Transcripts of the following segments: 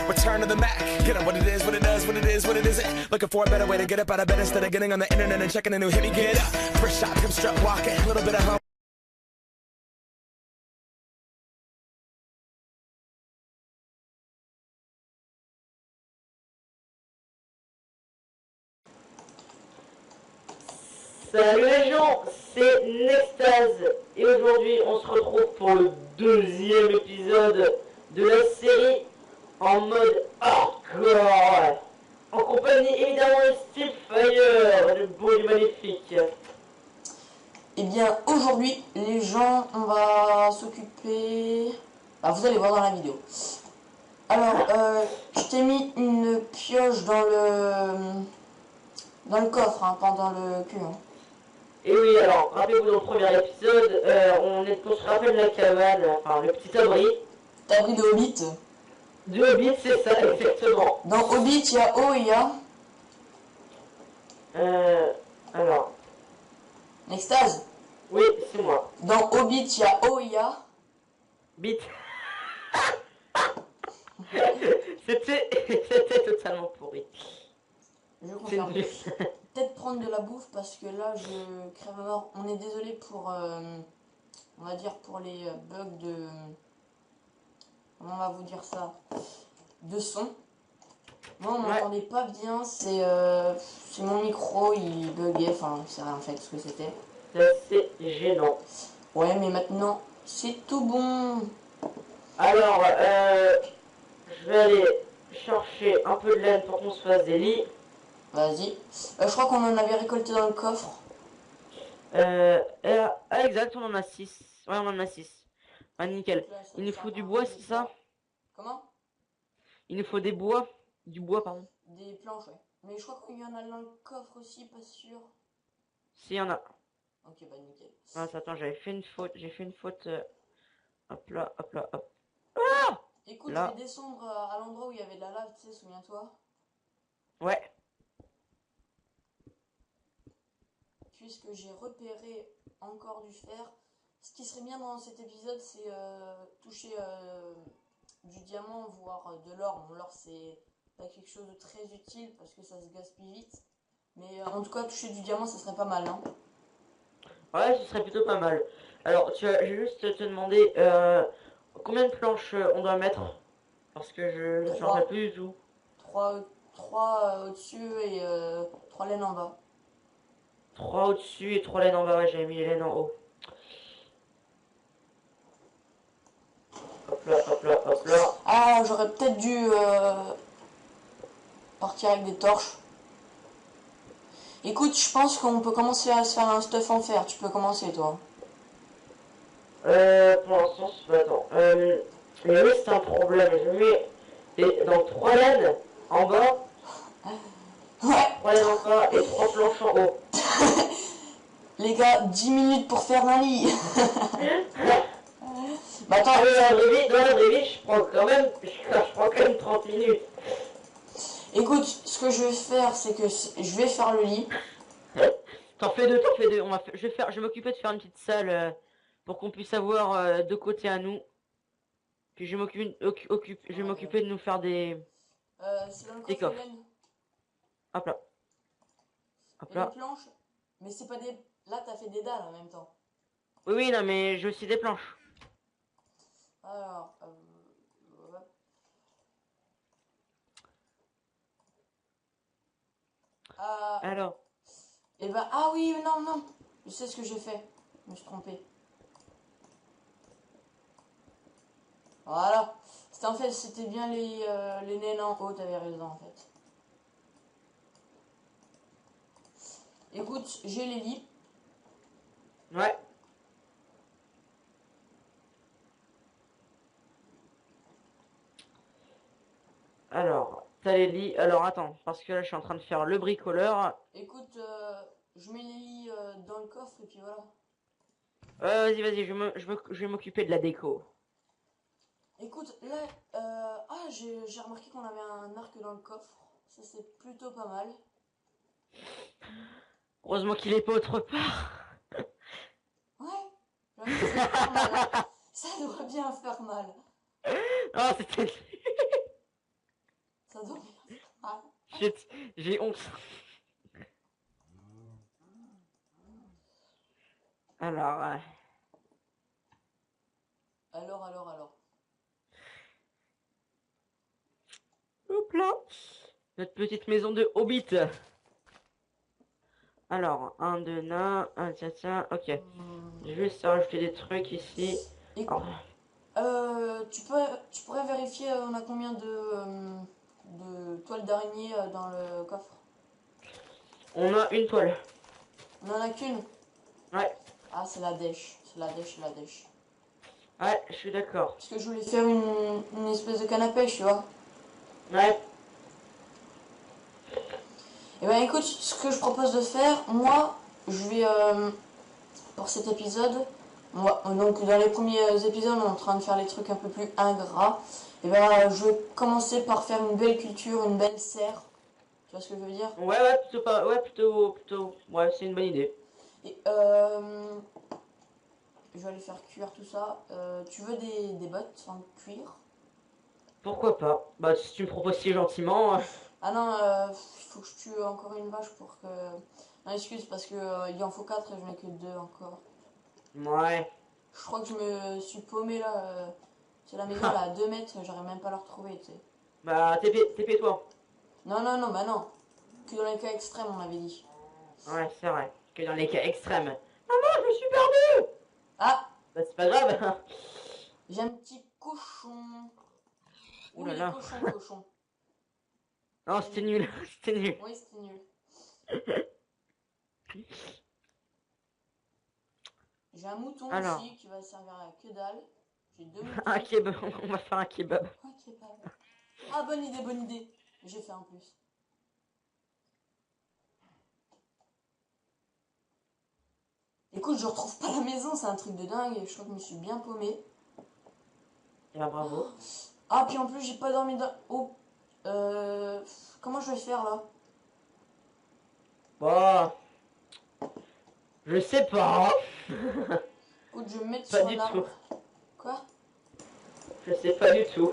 Return to the Mac. Get up what it is, what it does, what it is, what it isn't. Looking for a better way to get up out of bed instead of getting on the internet and checking a new hit. Me get up. First shot, come strut walking. A little bit of home. Salut les gens, c'est Nextase et aujourd'hui on se retrouve pour le deuxième épisode de la série en mode hardcore en compagnie évidemment de Steve Fire, le beau et magnifique. Et bien aujourd'hui les gens on va s'occuper... Bah, vous allez voir dans la vidéo. Alors je t'ai mis une pioche dans le coffre, hein, pas dans le cul. Hein. Et oui, alors, rappelez-vous dans le premier épisode, on se rappelle la cabane, enfin le petit abri. T'abri de Hobbit. Du Hobbit, c'est ça, exactement. Dans Hobbit, il y a O et il y a... Alors... Nextase. Oui, c'est moi. Dans Hobbit, il y a O et il y a... Bit. C'était totalement pourri. Je confirme. Peut-être prendre de la bouffe parce que là je crève à mort. On est désolé pour on va dire pour les bugs de, comment on va vous dire ça, de son. Moi on m'entendait pas bien, c'est mon micro, il buguait, enfin c'est rien fait ce que c'était. C'est gênant. Ouais mais maintenant c'est tout bon. Alors je vais aller chercher un peu de laine pour qu'on se fasse des lits. Vas-y. Je crois qu'on en avait récolté dans le coffre. Ah, exact, on en a 6. Ouais, on en a 6. Ah, nickel. Il nous faut du bois, c'est ça? Comment? Il nous faut des bois. Du bois, pardon. Des planches, ouais. Mais je crois qu'il y en a dans le coffre aussi, pas sûr. Si, y en a. Ok, bah nickel. Ah, attends, j'avais fait une faute. J'ai fait une faute. Hop là, hop là, hop. Ah! Écoute, là. je vais descendre à l'endroit où il y avait de la lave, tu sais, souviens-toi. Ouais. Puisque j'ai repéré encore du fer. Ce qui serait bien dans cet épisode, c'est toucher du diamant, voire de l'or. Bon, l'or, c'est pas quelque chose de très utile parce que ça se gaspille vite. Mais en tout cas, toucher du diamant, ça serait pas mal, hein. Ouais, ce serait plutôt pas mal. Alors, je vais juste te demander combien de planches on doit mettre? Parce que je ne rappelle plus du tout. 3 au-dessus et 3 laines en bas. 3 au-dessus et 3 laines en bas. Ouais, j'avais mis les laines en haut. Hop là, hop là, hop là. Ah, j'aurais peut-être dû partir avec des torches. Écoute, je pense qu'on peut commencer à se faire un stuff en fer. Tu peux commencer, toi. Pour l'instant, attends. Mais oui, c'est un problème. Je mets donc 3 laines en bas. Ouais. 3 laines en bas et 3 planches en haut. Les gars, 10 minutes pour faire un lit. Bah attends. Ah, dans la vraie vie, je prends quand même 30 minutes. Écoute, ce que je vais faire, c'est que je vais faire le lit. T'en fais deux, t'en fais deux. Je vais m'occuper de faire une petite salle pour qu'on puisse avoir deux côtés à nous. Puis je vais m'occuper de nous faire des C'est dans le des coffre coffres. laine. Hop là. Hop Et là. les planches. Mais c'est pas des... Là, t'as fait des dalles en même temps. Oui, oui, non, mais j'ai aussi des planches. Alors... Alors. Et bah... Ah oui, non, non. Je sais ce que j'ai fait. Je me suis trompé. Voilà. En fait, c'était bien les naines en haut, t'avais raison en fait. Écoute, j'ai les lits. Ouais. Alors, t'as les lits. Alors, attends, parce que là, je suis en train de faire le bricoleur. Écoute, je mets les lits dans le coffre et puis voilà. Vas-y, vas-y, je vais m'occuper de la déco. Écoute, là, j'ai remarqué qu'on avait un arc dans le coffre. Ça, c'est plutôt pas mal. Heureusement qu'il est pas autre part. Ouais, ça doit faire mal, hein. Ça doit bien faire mal. Ah, c'était... à dormir. Ah. Shit, j'ai honte. Alors, Alors. hop là. Notre petite maison de Hobbit. Alors, un de nains, un tiens, ok. Je vais juste rajouter des trucs ici. Et, Alors, tu pourrais vérifier on a combien de toiles d'araignée dans le coffre. on a une toile. On en a qu'une. Ouais, Ah, c'est la dèche. C'est la dèche. ouais, je suis d'accord. Parce que je voulais faire une espèce de canne à pêche, tu vois. Ouais, Et ben écoute, ce que je propose de faire, moi, je vais, pour cet épisode, donc dans les premiers épisodes, on est en train de faire les trucs un peu plus ingrats. Et ben je vais commencer par faire une belle culture, une belle serre. Tu vois ce que je veux dire? ouais, plutôt pas, ouais, plutôt, ouais, c'est une bonne idée. Et je vais aller faire cuire tout ça. Tu veux des bottes en cuir? Pourquoi pas? Bah, si tu me proposes si gentiment. Ah non, il faut que je tue encore une vache pour que... Non, excuse, parce que il en faut 4 et je n'ai que 2 encore. Ouais. Je crois que je me suis paumé là. C'est la maison là à 2 mètres, j'arrive même pas à la retrouver, tu sais. Bah, TP toi. Non, bah non. Que dans les cas extrêmes, on avait dit. Ouais, c'est vrai. Que dans les cas extrêmes. Maman, je me suis perdu! Ah, Bah, c'est pas grave. j'ai un petit cochon. Ouh Où là il là. est cochon? Non, c'était nul. C'était nul. Oui, c'était nul. J'ai un mouton Alors. aussi qui va servir à que dalle. J'ai 2 moutons. Un kebab. On va faire un kebab. Ok, pas mal. Ah, bonne idée. J'ai fait en plus. Écoute, je retrouve pas la maison, c'est un truc de dingue. Je crois que je me suis bien paumé. Et bah, bravo. Ah, puis en plus, j'ai pas dormi dans... Oh. Comment je vais faire là? Bon. Je sais pas. Écoute, je vais me mettre Pas sur du un arbre. tout. Quoi? Je sais pas du tout.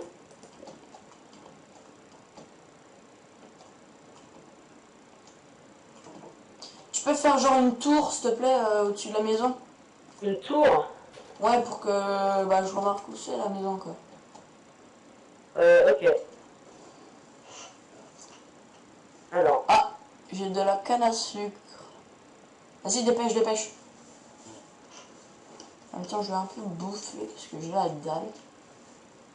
Tu peux faire genre une tour, s'il te plaît, au-dessus de la maison? Une tour? Ouais, pour que je remarque où c'est la maison, quoi. Ok. Alors. Ah, j'ai de la canne à sucre. Vas-y, dépêche. En même temps, je vais un peu bouffer parce que j'ai la dalle.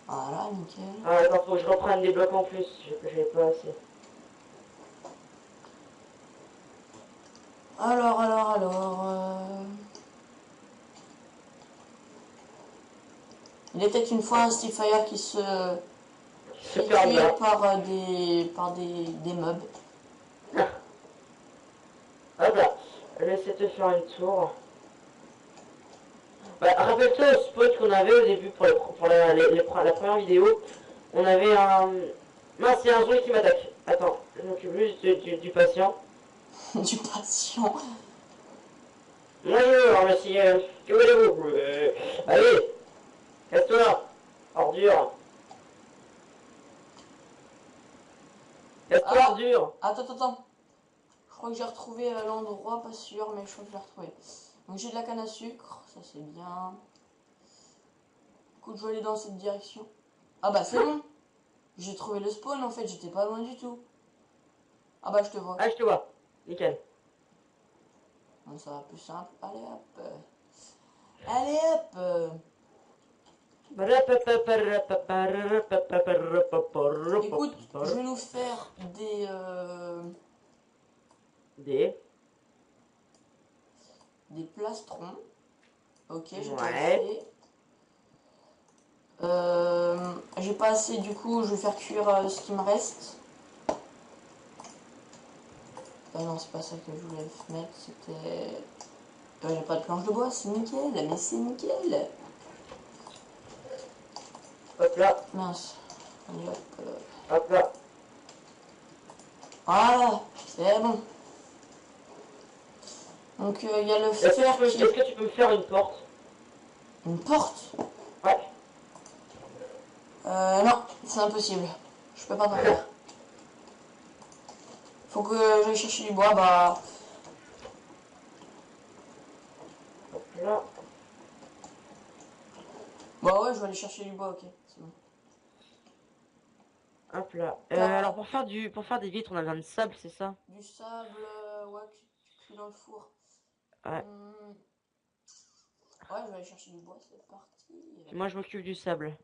Voilà, nickel. Ah, attends, faut que je reprenne des blocs en plus. J'ai pas assez. Alors. Il était une fois un Stiffire qui se fait Super tuer bien. par des mobs. Hop là. Je vais essayer de te faire une tour. Bah, rappelle-toi au spot qu'on avait au début pour la première vidéo. On avait un... Mince, il y a un zombie qui m'attaque. Attends, je m'occupe juste du patient. Du patient. Bonjour, monsieur. Que voulez-vous? Allez, casse-toi. Ordure. Casse-toi, Ah. ordure. Attends. Je crois que j'ai retrouvé l'endroit, pas sûr, mais je crois que je l'ai retrouvé. Donc j'ai de la canne à sucre, ça c'est bien. Écoute, je vais aller dans cette direction. Ah bah c'est bon. J'ai trouvé le spawn en fait, j'étais pas loin du tout. Ah bah je te vois. Ah, je te vois. Nickel. Bon, ça va plus simple. Allez hop. Écoute, je vais nous faire des plastrons. Ok, j'ai pas Ouais. fait. J'ai pas assez, du coup, je vais faire cuire ce qui me reste. Ah non, c'est pas ça que je voulais mettre, c'était... j'ai pas de planche de bois, c'est nickel, mais c'est nickel. Hop là. Mince. Allez, hop. Hop là. Voilà, c'est bon. Donc il y a le fer qui... Est-ce que tu peux me faire une porte? Une porte? Ouais. Non, c'est impossible. Je peux pas t'en faire. Faut que j'aille chercher du bois, bah... Hop là. Bah ouais, je vais aller chercher du bois, ok, c'est bon. Hop là. T'as- Alors pour faire des vitres, on a besoin de sable, c'est ça? Du sable, ouais, que tu cuis dans le four. Ouais. Ouais, je vais aller chercher du bois, c'est parti. Moi je m'occupe du sable.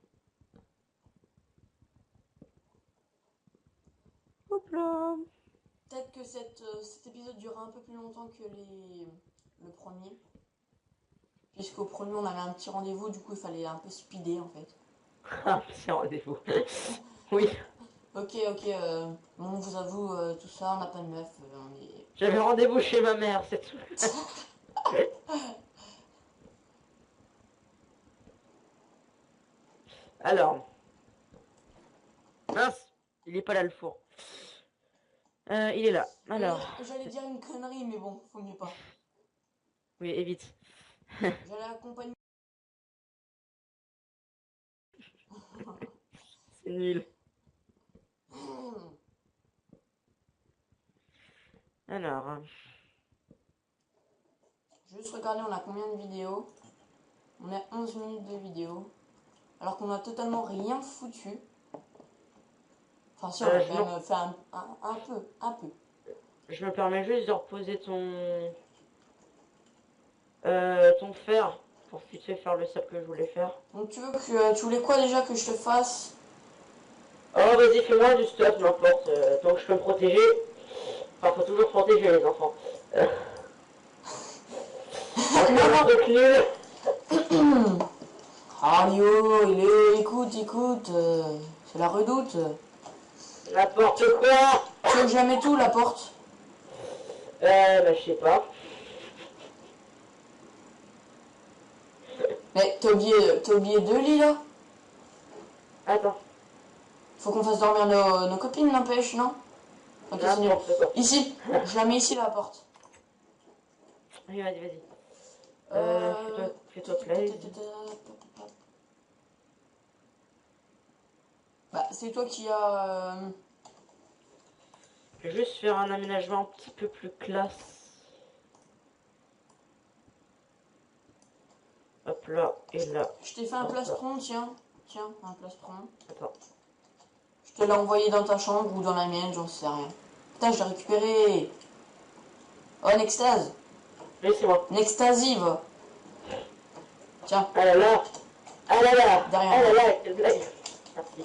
Hop là. Peut-être que cet épisode durera un peu plus longtemps que le premier. Puisqu'au premier, on avait un petit rendez-vous, du coup, il fallait un peu speeder, en fait. Ah, c'est un rendez-vous. Oui. Ok, bon, on vous avoue, tout ça, on n'a pas de meuf, on est... J'avais rendez-vous chez ma mère, c'est tout. Alors. Mince, il est pas là le four. Il est là. Alors. J'allais dire une connerie, mais bon, faut mieux pas. Oui, évite. J'allais accompagner... C'est nul. Alors. Juste regarder, on a combien de vidéos? On a 11 minutes de vidéo. Alors qu'on a totalement rien foutu. Enfin, si, on a quand même fait un peu. Je me permets juste de reposer ton fer pour vite fait faire le sable que je voulais faire. Donc tu voulais quoi déjà que je te fasse? Oh, vas-y, fais-moi du stuff, n'importe. Tant que je peux me protéger. Enfin, faut toujours protéger les enfants. Un truc nul. Ah yo, écoute, c'est la redoute. N'importe quoi. Tu veux que je la mette où, la porte? Bah, je sais pas. Mais t'as oublié deux lits là? Attends. Faut qu'on fasse dormir nos copines, n'empêche, non? Ok, c'est nul. N'importe quoi. Ici, je la mets ici, la porte. Oui, vas-y. Fais-toi plaisir. Bah, c'est toi qui as... Je vais juste faire un aménagement un petit peu plus classe. Hop là et là. Je t'ai fait un plastron, tiens. Tiens, un plastron. Attends. Je te l'ai envoyé dans ta chambre ou dans la mienne, j'en sais rien. Putain, je l'ai récupéré. Oh, Nextase. Laissez-moi. Nextasive. Tiens. Ah là là. Ah là là. Derrière. Ah là là, quelle blague. Merci.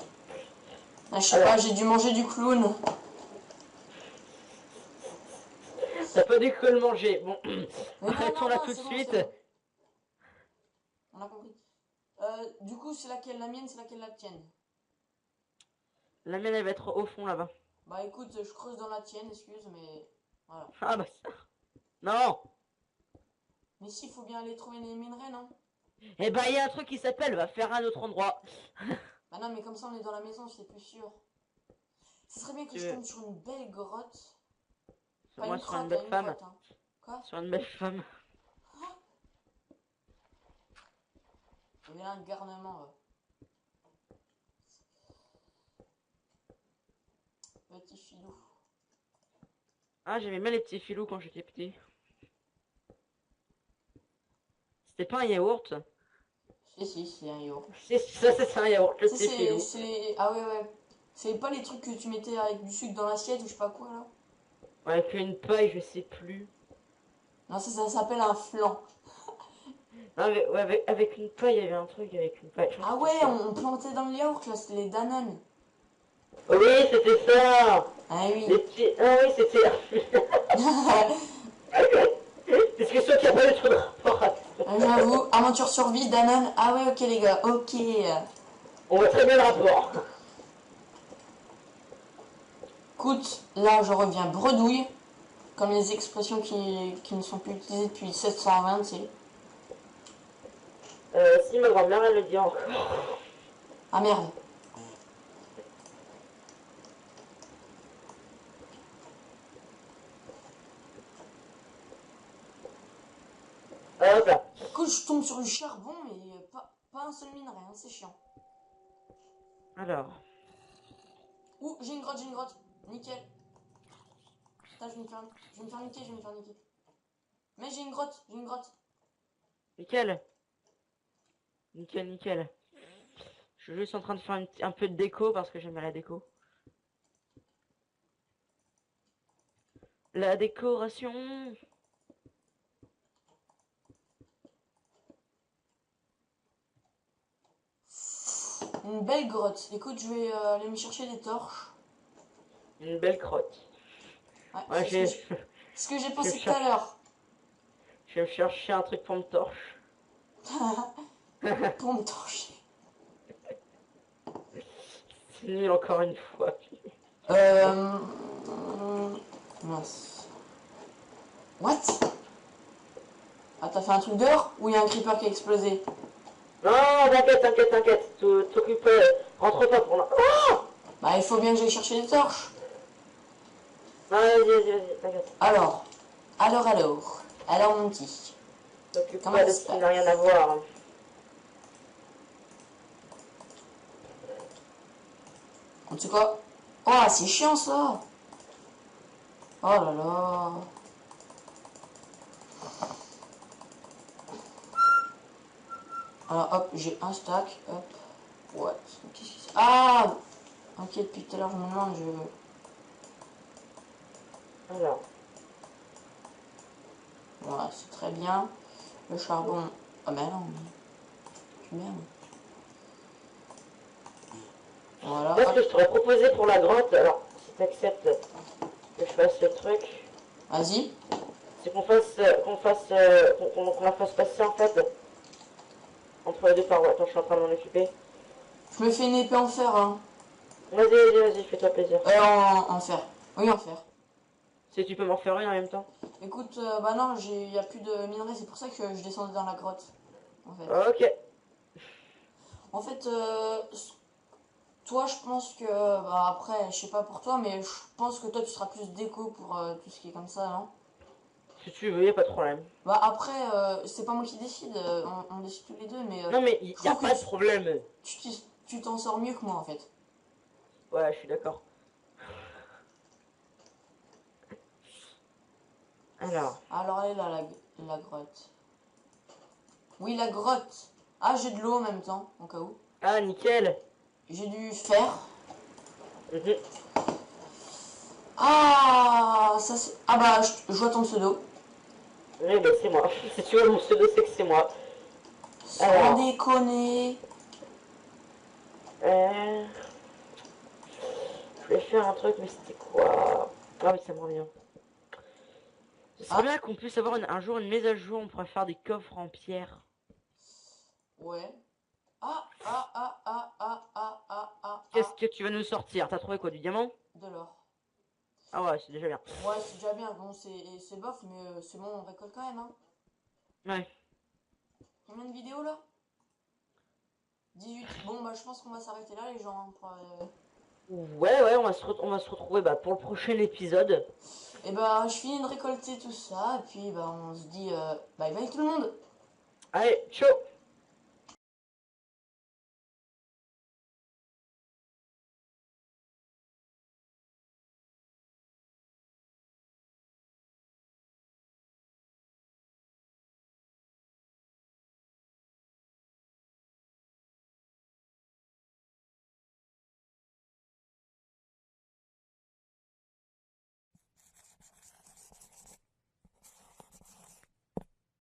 Ah, je sais pas, j'ai dû manger du clown. T'as pas dû que le manger. Bon, arrêtons là tout de suite. On a compris. Du coup, c'est laquelle la mienne, c'est laquelle la tienne? La mienne, elle va être au fond là-bas. Bah écoute, je creuse dans la tienne, excuse, mais voilà. Ah bah ça. Non. Mais si, faut bien aller trouver les minerais, non? Eh bah il y a un truc qui s'appelle va faire un autre endroit. Bah non, mais comme ça, on est dans la maison, c'est plus sûr. Ce serait bien que je tombe sur une belle grotte. Pas Moi une sur une crotte, belle femme. grotte, hein. Quoi? Sur une belle femme. Il y a un garnement, là. Petit filou. Ah, j'aimais bien les petits filous quand j'étais petit. C'était pas un yaourt? Si, c'est un yaourt. C'est un yaourt, le petit filou. Ah ouais. C'est pas les trucs que tu mettais avec du sucre dans l'assiette ou je sais pas quoi, là? Ouais, avec une paille, je sais plus. Non, ça s'appelle un flan. Non, mais ouais, avec une paille, il y avait un truc avec une paille. Ah ouais, on plantait dans le yaourt, là, c'était les Danone. Oui, c'était ça. Ah oui. Les petits... Ah oui, c'était... Est-ce que soit qu'il n'y a pas eu trop de rapport à ça? J'avoue, aventure survie, Danone. Ah ouais, ok les gars, ok. On voit très bien le rapport. Écoute, là je reviens bredouille, comme les expressions qui ne sont plus utilisées depuis 1720, tu sais. Si ma grand-mère elle le dit encore. Ah merde. Hop là. Écoute, je tombe sur du charbon et pas un seul minerai, hein, c'est chiant. Alors. Ouh, j'ai une grotte, nickel. Putain, je vais me faire niquer, je vais me faire niquer. Mais j'ai une grotte, j'ai une grotte. Nickel. Nickel, nickel. Je suis juste en train de faire un peu de déco parce que j'aime bien la déco. La décoration. Une belle grotte. Écoute, je vais aller me chercher des torches. Une belle crotte. Ouais, Ouais, c'est ce que j'ai pensé tout à cherche. l'heure. Je vais me chercher un truc pour me torche. Pour me torcher. C'est nul encore une fois. Euh... Mince. What? Ah, t'as fait un truc dehors? Ou il y a un creeper qui a explosé? Non, t'inquiète, t'inquiète, t'inquiète. T'occupe, rentre pas pour l'instant. Oh Bah, il faut bien que j'aille chercher des torches. vas-y, vas-y, vas-y, t'inquiète. Alors, mon petit. T'occupe Comment pas ça de se ce qui passe? n'a rien à voir. En tout cas... Oh, c'est chiant, ça. Oh là là. Alors, hop, j'ai un stack. Hop. What? Qu'est-ce que c'est? Ah! Ok, depuis tout à l'heure, je me demande, Alors, Voilà, c'est très bien. Le charbon... Ah ben non, mais... Tu merde. Voilà, moi, ce hop. que je t'aurais proposé pour la grotte, alors, si t'acceptes que je fasse le truc, Vas-y. c'est qu'on la fasse passer, en fait, entre les deux parois. Attends, je suis en train de m'en occuper. Je me fais une épée en fer, hein. Vas-y, vas-y, vas-y, fais-toi plaisir. En fer. Oui, en fer. Si tu peux m'en faire une en même temps. Écoute, bah non, il y a plus de minerais, c'est pour ça que je descendais dans la grotte. En fait. Ok. En fait, toi, je pense que... Bah après, je sais pas pour toi, mais je pense que toi, tu seras plus déco pour tout ce qui est comme ça, non? Si tu veux, y a pas de problème. Bah après, c'est pas moi qui décide, on décide tous les deux, mais Non, mais je y a trouve que pas de problème. tu t'en sors mieux que moi, en fait. Ouais, je suis d'accord. Alors. Alors, elle est là, la grotte. Oui, la grotte. Ah, j'ai de l'eau en même temps, au cas où. Ah, nickel. J'ai du fer. Mhm. Ah, ça c'est... Ah bah, je vois ton pseudo. Oui, bah c'est moi. Si tu veux mon pseudo, c'est que c'est moi. Sans Alors. déconner. Euh... Je voulais faire un truc, mais c'était quoi? Ah oui, ça me revient. Ce serait Ah, bien qu'on puisse avoir un jour une mise à jour, on pourrait faire des coffres en pierre. ouais. Ah. Qu'est-ce que tu vas nous sortir? T'as trouvé quoi, du diamant? De l'or. Ah ouais, c'est déjà bien. Ouais, c'est déjà bien. Bon, c'est bof, mais c'est bon, on récolte quand même, hein. Ouais. Combien de vidéos, là? 18. Bon, bah, je pense qu'on va s'arrêter là, les gens, hein, Ouais, on va se retrouver bah, pour le prochain épisode. Et bah, je finis de récolter tout ça, et puis, bah, on se dit bye bye tout le monde. Allez, ciao!